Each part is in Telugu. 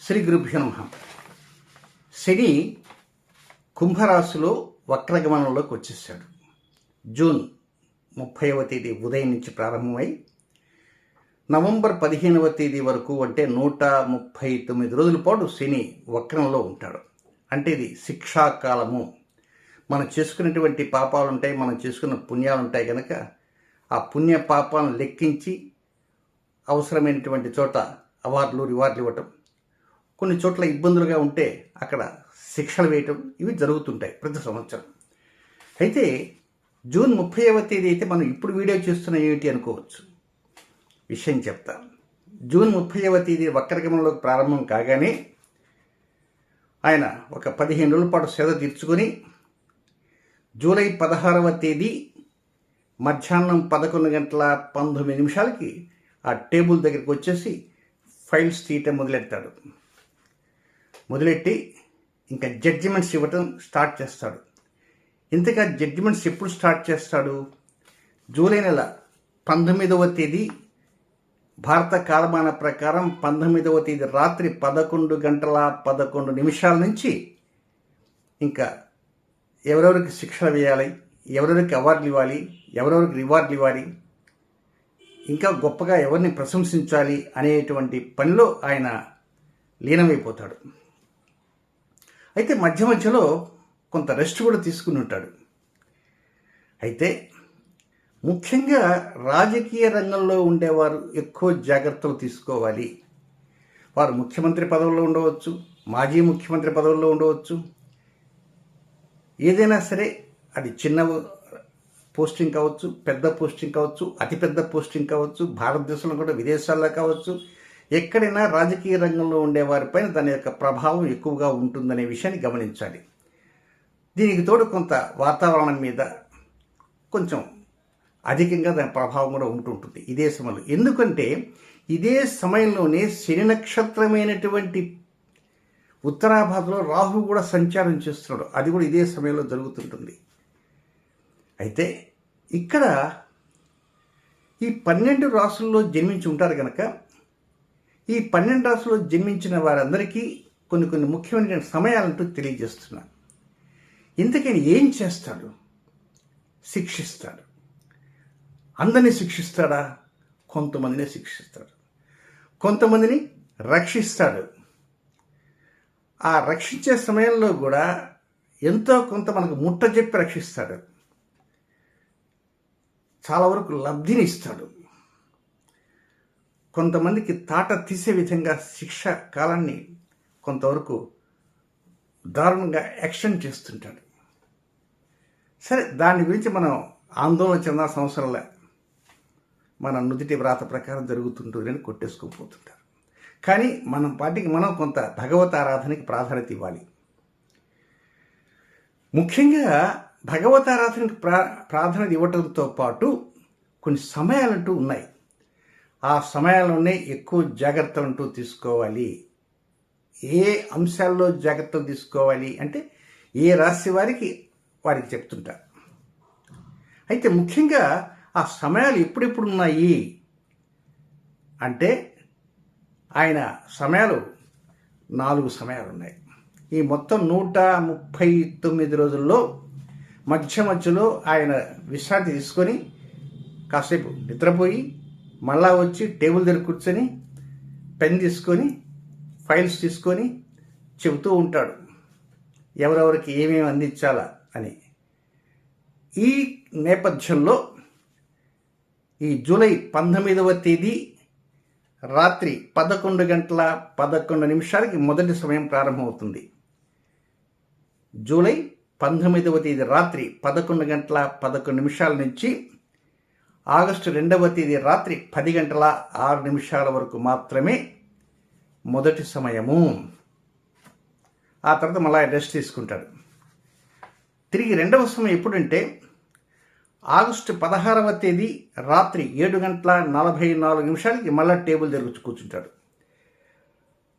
శ్రీ గురుభ్యో నమః. శని కుంభరాశిలో వక్రగమనంలోకి వచ్చేసాడు. జూన్ 30వ తేదీ ఉదయం నుంచి ప్రారంభమై నవంబర్ 15వ తేదీ వరకు అంటే 139 రోజుల పాటు శని వక్రంలో ఉంటాడు. అంటే ఇది శిక్షాకాలము. మనం చేసుకున్నటువంటి పాపాలు ఉంటాయి, మనం చేసుకున్న పుణ్యాలు ఉంటాయి కనుక ఆ పుణ్య పాపాలను లెక్కించి అవసరమైనటువంటి చోట అవార్డులు రివార్డులు ఇవ్వటం, కొన్ని చోట్ల ఇబ్బందులుగా ఉంటే అక్కడ శిక్షలు వేయటం, ఇవి జరుగుతుంటాయి ప్రతి సంవత్సరం. అయితే జూన్ 30వ తేదీ అయితే మనం ఇప్పుడు వీడియో చేస్తున్న ఏమిటి అనుకోవచ్చు. విషయం చెప్తా. జూన్ 30వ తేదీ వక్రగమనంలోకి ప్రారంభం కాగానే ఆయన ఒక 15 రోజుల పాటు సేద తీర్చుకొని జూలై 16వ తేదీ మధ్యాహ్నం 11:19 ఆ టేబుల్ దగ్గరికి వచ్చేసి ఫైల్స్ తీయటం మొదలెట్టి ఇంకా జడ్జిమెంట్స్ ఇవ్వటం స్టార్ట్ చేస్తాడు. ఇంతగా జడ్జిమెంట్స్ ఎప్పుడు స్టార్ట్ చేస్తాడు? జూలై నెల 19వ తేదీ భారత కాలమాన ప్రకారం 19వ తేదీ రాత్రి 11:11 నుంచి ఇంకా ఎవరెవరికి శిక్షలు వేయాలి, ఎవరెవరికి అవార్డులు ఇవ్వాలి, ఎవరెవరికి రివార్డులు ఇవ్వాలి, ఇంకా గొప్పగా ఎవరిని ప్రశంసించాలి అనేటువంటి పనిలో ఆయన లీనమైపోతాడు. అయితే మధ్యలో కొంత రెస్ట్ కూడా తీసుకుని ఉంటాడు. అయితే ముఖ్యంగా రాజకీయ రంగంలో ఉండేవారు ఎక్కువ జాగ్రత్తలు తీసుకోవాలి. వారు ముఖ్యమంత్రి పదవుల్లో ఉండవచ్చు, మాజీ ముఖ్యమంత్రి పదవుల్లో ఉండవచ్చు. ఏదైనా సరే అది చిన్న పోస్టింగ్ కావచ్చు, పెద్ద పోస్టింగ్ కావచ్చు, అతిపెద్ద పోస్టింగ్ కావచ్చు, భారతదేశంలో కూడా విదేశాల్లో కావచ్చు, ఎక్కడైనా రాజకీయ రంగంలో ఉండేవారిపైన దాని యొక్క ప్రభావం ఎక్కువగా ఉంటుందనే విషయాన్ని గమనించాలి. దీనికి తోడు కొంత వాతావరణం మీద కొంచెం అధికంగా దాని ప్రభావం కూడా ఉంటుంటుంది ఇదే సమయంలో. ఎందుకంటే ఇదే సమయంలోనే శని నక్షత్రమైనటువంటి ఉత్తరాభాద్రలో రాహు కూడా సంచారం చేస్తున్నాడు. అది కూడా ఇదే సమయంలో జరుగుతుంటుంది. అయితే ఇక్కడ ఈ 12 రాసుల్లో జన్మించి ఉంటారు కనుక ఈ 12 రాసుల్లో జన్మించిన వారందరికీ కొన్ని ముఖ్యమైన సమయాలంటూ తెలియజేస్తున్నాను. ఇంతకని ఏం చేస్తాడు? శిక్షిస్తాడు. అందరినీ శిక్షిస్తాడా? కొంతమందిని శిక్షిస్తాడు, కొంతమందిని రక్షిస్తాడు. ఆ రక్షించే సమయంలో కూడా ఎంతో కొంత మనకు ముట్ట చెప్పి రక్షిస్తాడు. చాలా వరకు లబ్ధిని ఇస్తాడు. కొంతమందికి తాట తీసే విధంగా శిక్ష కాలాన్ని కొంతవరకు దారుణంగా యాక్షన్ చేస్తుంటాడు. సరే, దాని గురించి మనం ఆందోళన చెందాల్సిన అవసరంలే. మన నుదిటి వ్రాత ప్రకారం జరుగుతుంటుందని కొట్టేసుకోపోతుంటారు. కానీ మనం పాటికి మనం కొంత భగవత్ ఆరాధనకి ప్రాధాన్యత ఇవ్వాలి. ముఖ్యంగా భగవత్ ఆరాధనకి ప్రాధాన్యత ఇవ్వడంతో పాటు కొన్ని సమయాలంటూ ఉన్నాయి. ఆ సమయాల్లోనే ఎక్కువ జాగ్రత్తలంటూ తీసుకోవాలి. ఏ అంశాల్లో జాగ్రత్తలు తీసుకోవాలి అంటే ఏ రాశి వారికి చెప్తుంటారు. అయితే ముఖ్యంగా ఆ సమయాలు ఎప్పుడెప్పుడు ఉన్నాయి అంటే ఆయన సమయాలు 4 సమయాలు ఉన్నాయి. ఈ మొత్తం 139 రోజుల్లో మధ్యలో ఆయన విశ్రాంతి తీసుకొని కాసేపు నిద్రపోయి మళ్ళా వచ్చి టేబుల్ దగ్గర కూర్చొని పెన్ తీసుకొని ఫైల్స్ తీసుకొని చెబుతూ ఉంటాడు ఎవరెవరికి ఏమేమి అందించాలా అని. ఈ నేపథ్యంలో ఈ జూలై 19వ తేదీ రాత్రి 11:11 మొదటి సమయం ప్రారంభమవుతుంది. జూలై 19వ తేదీ రాత్రి 11:11 నుంచి ఆగస్టు 2వ తేదీ రాత్రి 10:06 వరకు మాత్రమే మొదటి సమయము. ఆ తర్వాత మళ్ళీ రెస్ట్ తీసుకుంటాడు. తిరిగి రెండవ సమయం ఎప్పుడంటే ఆగస్టు 16వ తేదీ రాత్రి 7:44 మళ్ళీ టేబుల్ దగ్గర కూర్చుంటాడు.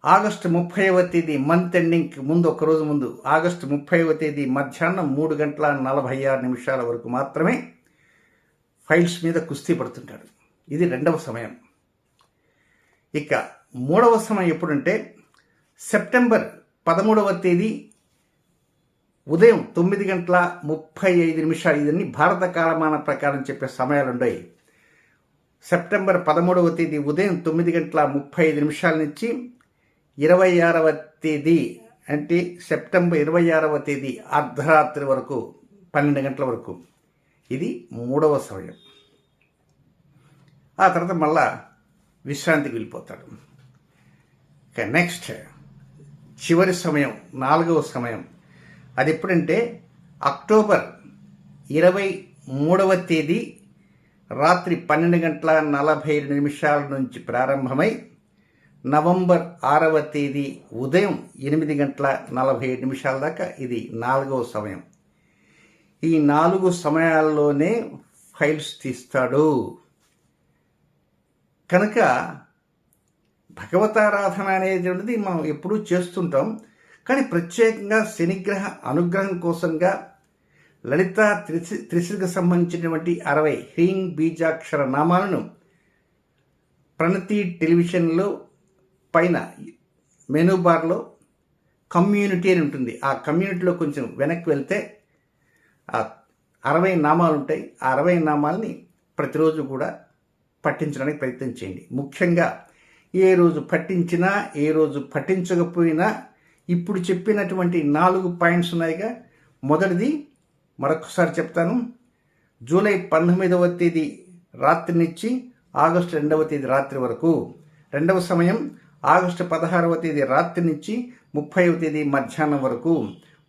ఆగస్టు 30వ తేదీ మంత్ ఎండింగ్కి ముందు ఒకరోజు ముందు ఆగస్టు 30వ తేదీ మధ్యాహ్నం 3:46 వరకు మాత్రమే ఫైల్స్ మీద కుస్తీ పడుతుంటాడు. ఇది రెండవ సమయం. ఇక మూడవ సమయం ఎప్పుడంటే సెప్టెంబర్ 13వ తేదీ ఉదయం 9:35 ఇవన్నీ భారత కాలమాన ప్రకారం చెప్పే సమయాలు ఉన్నాయి. సెప్టెంబర్ 13వ తేదీ ఉదయం 9:35 నుంచి 26వ తేదీ అంటే సెప్టెంబర్ 26వ తేదీ అర్ధరాత్రి వరకు 12 గంటల వరకు ఇది 3వ సమయం. ఆ తర్వాత మళ్ళా విశ్రాంతికి వెళ్ళిపోతాడు. నెక్స్ట్ చివరి సమయం 4వ సమయం. అది ఎప్పుడంటే అక్టోబర్ 23వ తేదీ రాత్రి 12:42 నుంచి ప్రారంభమై నవంబర్ 6వ తేదీ ఉదయం 8:47 దాకా ఇది 4వ సమయం. ఈ 4 సమయాల్లోనే ఫైల్స్ తీస్తాడు. కనుక భగవతారాధన అనేటువంటిది మనం ఎప్పుడూ చేస్తుంటాం. కానీ ప్రత్యేకంగా శనిగ్రహ అనుగ్రహం కోసంగా లలిత త్రిశిలకు సంబంధించినటువంటి 60 హ్రీం బీజాక్షర నామాలను ప్రణతి టెలివిజన్లో పైన మెనూ బార్లో కమ్యూనిటీ అని ఉంటుంది. ఆ కమ్యూనిటీలో కొంచెం వెనక్కి వెళ్తే ఆ 60 నామాలు ఉంటాయి. ఆ 60 నామాలని ప్రతిరోజు కూడా పఠించడానికి ప్రయత్నం చేయండి. ముఖ్యంగా ఏ రోజు పఠించినా ఏ రోజు పఠించకపోయినా ఇప్పుడు చెప్పినటువంటి 4 పాయింట్స్ ఉన్నాయిగా. మొదటిది మరొకసారి చెప్తాను. జూలై 19వ తేదీ రాత్రి నుంచి ఆగస్టు 2వ తేదీ రాత్రి వరకు. 2వ సమయం ఆగస్టు 16వ తేదీ రాత్రి నుంచి 30వ తేదీ మధ్యాహ్నం వరకు.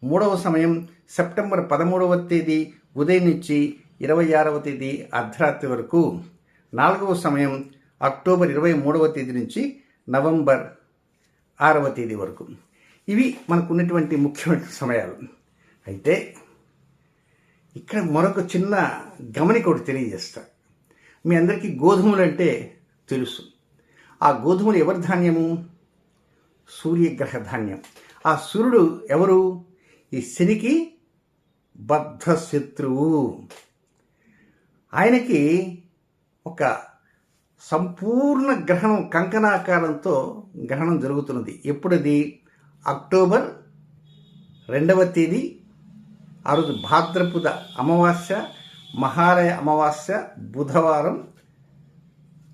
3వ సమయం సెప్టెంబర్ 13వ తేదీ ఉదయం నుంచి 26వ తేదీ అర్ధరాత్రి వరకు. 4వ సమయం అక్టోబర్ 23వ తేదీ నుంచి నవంబర్ 6వ తేదీ వరకు. ఇవి మనకు ఉన్నటువంటి ముఖ్యమైన సమయాలు. అయితే ఇక్కడ మరొక చిన్న గమనిక ఒకటి తెలియజేస్తా. మీ అందరికీ గోధుమలు అంటే తెలుసు. ఆ గోధుమలు ఎవరి ధాన్యము? సూర్యగ్రహ ధాన్యం. ఆ సూర్యుడు ఎవరు? ఈ శనికి బద్ధ శత్రువు. ఆయనకి ఒక సంపూర్ణ గ్రహణం కంకణాకారంతో గ్రహణం జరుగుతున్నది. ఎప్పుడది? అక్టోబర్ 2వ తేదీ. ఆ రోజు భాద్రపద అమావాస్య, మహాలయ అమావాస్య బుధవారం.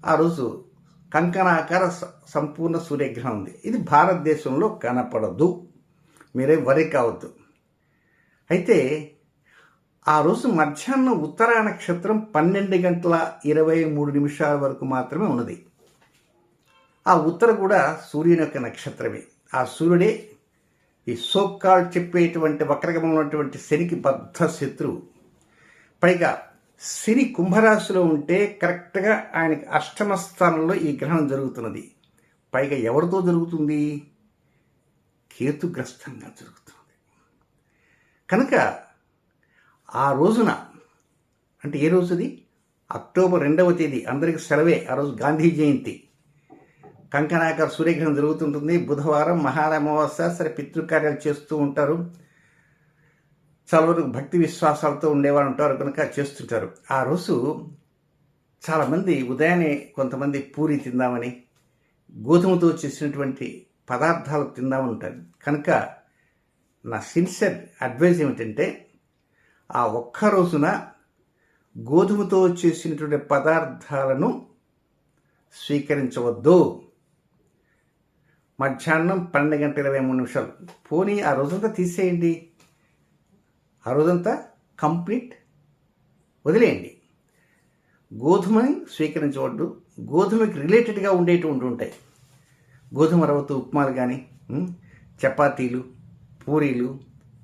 ఆ రోజు కంకణాకార సంపూర్ణ సూర్యగ్రహణం ఉంది. ఇది భారతదేశంలో కనపడదు, మీరే వరి కావద్దు. అయితే ఆ రోజు మధ్యాహ్నం ఉత్తర నక్షత్రం 12:23 వరకు మాత్రమే ఉన్నది. ఆ ఉత్తర కూడా సూర్యుని యొక్క నక్షత్రమే. ఆ సూర్యుడే ఈ సోకాల్ చెప్పేటువంటి వక్రగమనం ఉన్నటువంటి శనికి బద్ధ శత్రువు. పైగా శని కుంభరాశిలో ఉంటే కరెక్ట్గా ఆయనకి అష్టమ స్థానంలో ఈ గ్రహణం జరుగుతున్నది. పైగా ఎవరితో జరుగుతుంది? కేతుగ్రస్తంగా జరుగుతున్నది. కనుక ఆ రోజున, అంటే ఏ రోజుది? అక్టోబర్ 2వ తేదీ. అందరికీ సెలవే. ఆ రోజు గాంధీ జయంతి. కంకణాకార సూర్యగ్రహణం జరుగుతుంటుంది. బుధవారం మహాలయ అమావాస్య. సరే, పితృకార్యాలు చేస్తూ ఉంటారు. చాలా వరకు భక్తి విశ్వాసాలతో ఉండేవారు ఉంటారు కనుక చేస్తుంటారు. ఆ రోజు చాలామంది ఉదయాన్నే కొంతమంది పూరి తిందామని, గోధుమతో చేసినటువంటి పదార్థాలు తిందామని ఉంటారు. కనుక నా సిన్సియర్ అడ్వైజ్ ఏమిటంటే, ఆ ఒక్క రోజున గోధుమతో చేసినటువంటి పదార్థాలను స్వీకరించవద్దు. మధ్యాహ్నం 12:23 పోనీ ఆ రోజంతా తీసేయండి. ఆ రోజంతా కంప్లీట్ వదిలేయండి. గోధుమని స్వీకరించవద్దు. గోధుమకి రిలేటెడ్గా ఉండేటువంటి ఉంటాయి. గోధుమ రవ్వతో ఉప్మాలు కానీ, చపాతీలు, పూరీలు,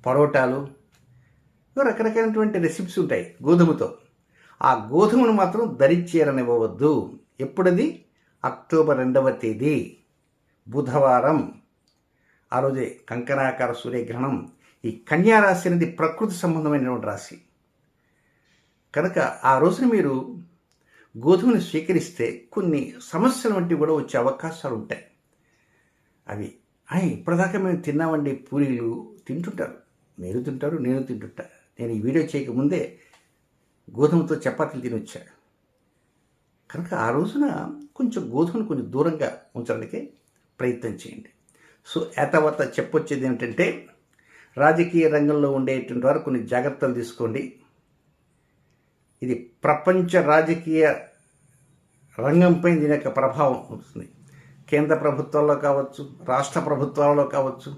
పరోటాలు, రకరకాలైనటువంటి రెసిపీస్ ఉంటాయి గోధుమతో. ఆ గోధుమను మాత్రం దరిచేరనివ్వవద్దు. ఎప్పుడది? అక్టోబర్ 2వ తేదీ బుధవారం. ఆ రోజే కంకణాకార సూర్యగ్రహణం. ఈ కన్యారాశి అనేది ప్రకృతి సంబంధమైనటువంటి రాశి కనుక ఆ రోజున మీరు గోధుమని స్వీకరిస్తే కొన్ని సమస్యలు వంటివి కూడా వచ్చే అవకాశాలు ఉంటాయి. అవి ఇప్పటిదాకా మేము తిన్నామండి, పూరీలు తింటుంటారు, మీరు తింటారు, నేను తింటుంటా. నేను ఈ వీడియో చేయకముందే గోధుమతో చపాతీలు తినొచ్చా. కనుక ఆ రోజున కొంచెం గోధుమను కొంచెం దూరంగా ఉంచడానికి ప్రయత్నం చేయండి. సో ఆ తర్వాత చెప్పొచ్చేది ఏమిటంటే రాజకీయ రంగంలో ఉండేటువంటి వారు కొన్ని జాగ్రత్తలు తీసుకోండి. ఇది ప్రపంచ రాజకీయ రంగంపై దీని యొక్క ప్రభావం ఉంటుంది. కేంద్ర ప్రభుత్వాల్లో కావచ్చు, రాష్ట్ర ప్రభుత్వాల్లో కావచ్చు,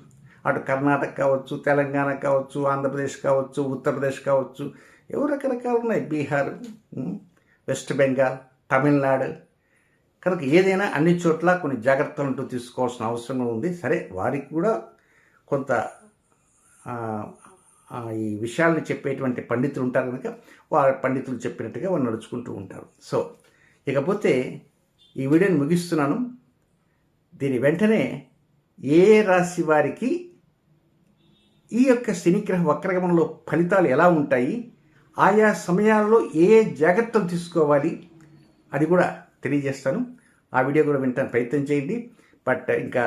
అటు కర్ణాటక కావచ్చు, తెలంగాణ కావచ్చు, ఆంధ్రప్రదేశ్ కావచ్చు, ఉత్తరప్రదేశ్ కావచ్చు, ఎవరు రకరకాలు ఉన్నాయి, బీహార్, వెస్ట్ బెంగాల్, తమిళనాడు. కనుక ఏదైనా అన్ని చోట్ల కొన్ని జాగ్రత్తలు తీసుకోవాల్సిన అవసరం ఉంది. సరే, వారికి కూడా కొంత ఈ విషయాలను చెప్పేటువంటి పండితులు ఉంటారు కనుక వారి పండితులు చెప్పినట్టుగా వాళ్ళు నడుచుకుంటూ ఉంటారు. సో ఇకపోతే ఈ వీడియోని ముగిస్తున్నాను. దీని వెంటనే ఏ రాశి వారికి ఈ యొక్క శనిగ్రహ వక్రగమనంలో ఫలితాలు ఎలా ఉంటాయి, ఆయా సమయాల్లో ఏ జాగ్రత్తలు తీసుకోవాలి అది కూడా తెలియజేస్తాను. ఆ వీడియో కూడా వినడానికి ప్రయత్నం చేయండి. బట్ ఇంకా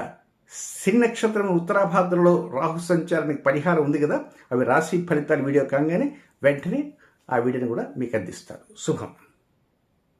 శని నక్షత్రం ఉత్తరాభాద్రలో రాహు సంచారానికి పరిహారం ఉంది కదా, అవి రాశి ఫలితాలు వీడియో కాగానే వెంటనే ఆ వీడియోని కూడా మీకు అందిస్తారు. శుభం.